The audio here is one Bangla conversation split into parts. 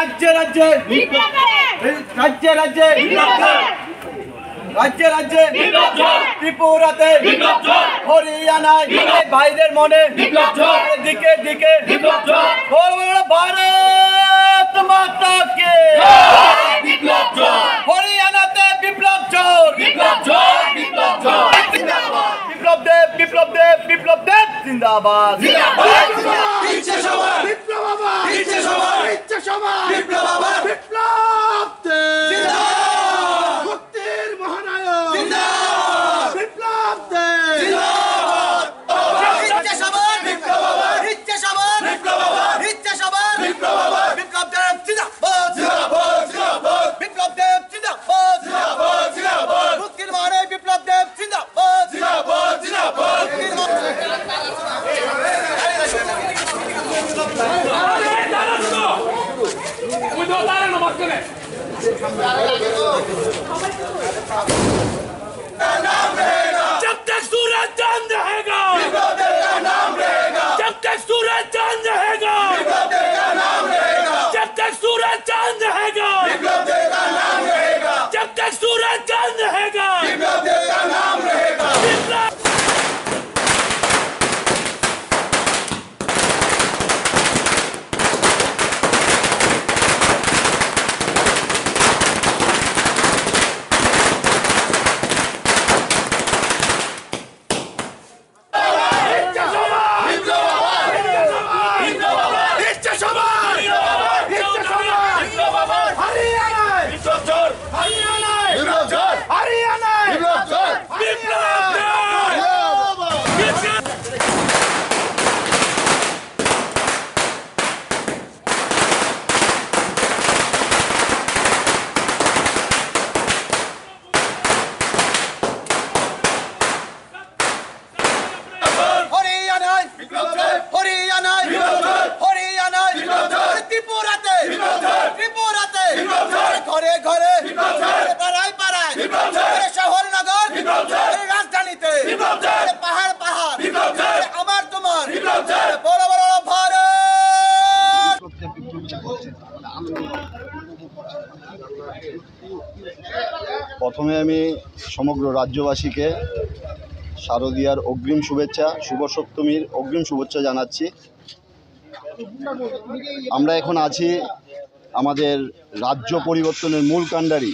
রাজ্যে রাজ্যে রাজ্যে রাজ্যে রাজ্যে রাজ্যে ত্রিপুরাতে হরিয়ানায় ভাইদের মনে দিকে দিকে ভারত মাতা কে হরিয়ানাতে বিপ্লব জোর বিপ্লব দেব বিপ্লব দেব বিপ্লব দেব জিন্দাবাদ जब तक सूरज चांद रहेगा, जब तक सूरज चांद रहेगा, जब तक सूरज चांद रहेगा, जब तक सूरज चांद रहेगा, ঘরে ঘরে পাড়ায় পাড়ায় শহর নগর রাজধানীতে পাহাড় পাহাড় আমার তোমার বড় বড় ভারত। প্রথমে আমি সমগ্র রাজ্যবাসীকে শারদীয়ার অগ্রিম শুভেচ্ছা, শুভ সপ্তমীর অগ্রিম শুভেচ্ছা জানাচ্ছি। আমরা এখন আছি আমাদের রাজ্য পরিবর্তনের মূল কাণ্ডারি,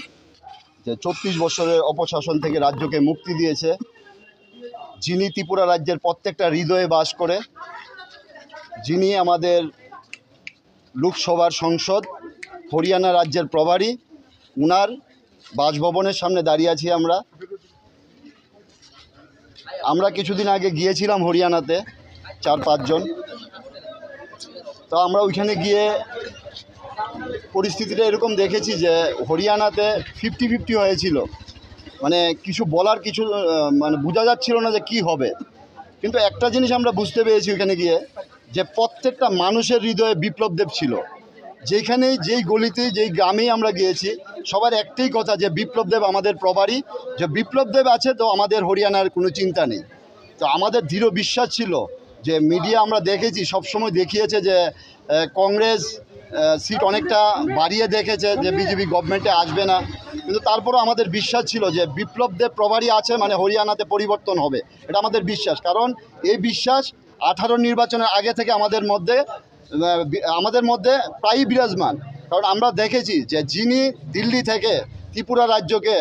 যে 34 বছরের অপশাসন থেকে রাজ্যকে মুক্তি দিয়েছে, যিনি ত্রিপুরা রাজ্যের প্রত্যেকটা হৃদয়ে বাস করে, যিনি আমাদের লোকসভার সংসদ হরিয়ানা রাজ্যের প্রভারী, উনার বাসভবনের সামনে দাঁড়িয়ে আছি। আমরা কিছুদিন আগে গিয়েছিলাম হরিয়ানাতে 4-5 জন। তো আমরা ওইখানে গিয়ে পরিস্থিতিটা এরকম দেখেছি যে হরিয়ানাতে 50-50 হয়েছিল, মানে কিছু বলার কিছু মানে বোঝা যাচ্ছিল না যে কি হবে। কিন্তু একটা জিনিস আমরা বুঝতে পেরেছি ওইখানে গিয়ে, যে প্রত্যেকটা মানুষের হৃদয়ে বিপ্লব দেব ছিল। যেখানেই যেই গলিতে যেই গ্রামেই আমরা গিয়েছি, সবার একটাই কথা যে বিপ্লব দেব আমাদের প্রভারী, যে বিপ্লব দেব আছে তো আমাদের হরিয়ানার কোনো চিন্তা নেই। তো আমাদের দৃঢ় বিশ্বাস ছিল যে মিডিয়া আমরা দেখেছি সবসময় দেখিয়েছে যে কংগ্রেস সিট অনেকটা বাড়িয়ে দেখেছে যে বিজেপি গভর্নমেন্টে আসবে না, কিন্তু তারপরও আমাদের বিশ্বাস ছিল যে বিপ্লব দেব প্রভারী আছে মানে হরিয়ানাতে পরিবর্তন হবে, এটা আমাদের বিশ্বাস। কারণ এই বিশ্বাস 18 নির্বাচনের আগে থেকে আমাদের মধ্যে প্রায়ই বিরাজমান। কারণ আমরা দেখেছি যে যিনি দিল্লি থেকে ত্রিপুরা রাজ্যকে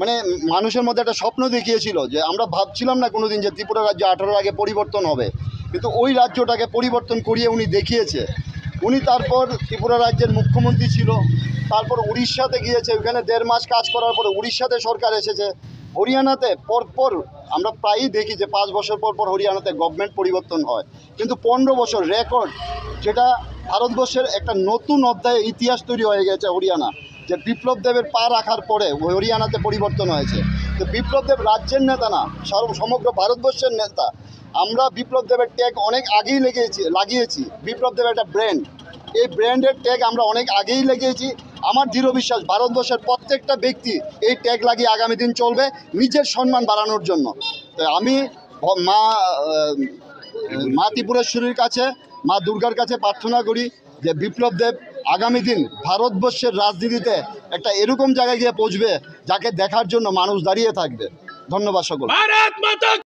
মানে মানুষের মধ্যে একটা স্বপ্ন দেখিয়েছিল, যে আমরা ভাবছিলাম না কোনোদিন যে ত্রিপুরা রাজ্য 18 আগে পরিবর্তন হবে, কিন্তু ওই রাজ্যটাকে পরিবর্তন করিয়ে উনি দেখিয়েছে। উনি তারপর ত্রিপুরা রাজ্যের মুখ্যমন্ত্রী ছিল, তারপর উড়িষ্যাতে গিয়েছে, ওখানে 1.5 মাস কাজ করার পরে উড়িষ্যাতে সরকার এসেছে। হরিয়ানাতে পরপর আমরা প্রায়ই দেখি যে 5 বছর পর পর হরিয়ানাতে গভর্নমেন্ট পরিবর্তন হয়, কিন্তু 15 বছর রেকর্ড, যেটা ভারতবর্ষের একটা নতুন অধ্যায়ে ইতিহাস তৈরি হয়ে গেছে হরিয়ানা, যে বিপ্লব দেবের পা রাখার পরে হরিয়ানাতে পরিবর্তন হয়েছে। তো বিপ্লব দেব রাজ্যের নেতা না, সমগ্র ভারতবর্ষের নেতা। আমরা বিপ্লব দেবের ট্যাগ অনেক আগেই লাগিয়েছি। বিপ্লব দেবের একটা ব্র্যান্ড, এই ব্র্যান্ডের ট্যাগ আমরা অনেক আগেই লাগিয়েছি। আমার দৃঢ় বিশ্বাস ভারতবর্ষের প্রত্যেকটা ব্যক্তি এই ট্যাগ লাগিয়ে আগামী দিন চলবে নিজের সম্মান বাড়ানোর জন্য। তো আমি মা ত্রিপুরেশ্বরীর কাছে, মা দুর্গার কাছে প্রার্থনা করি যে বিপ্লব দেব আগামী দিন ভারতবর্ষের রাজনীতিতে একটা এরকম জায়গায় গিয়ে পৌঁছবে যাকে দেখার জন্য মানুষ দাঁড়িয়ে থাকবে। ধন্যবাদ সকল। भारत माता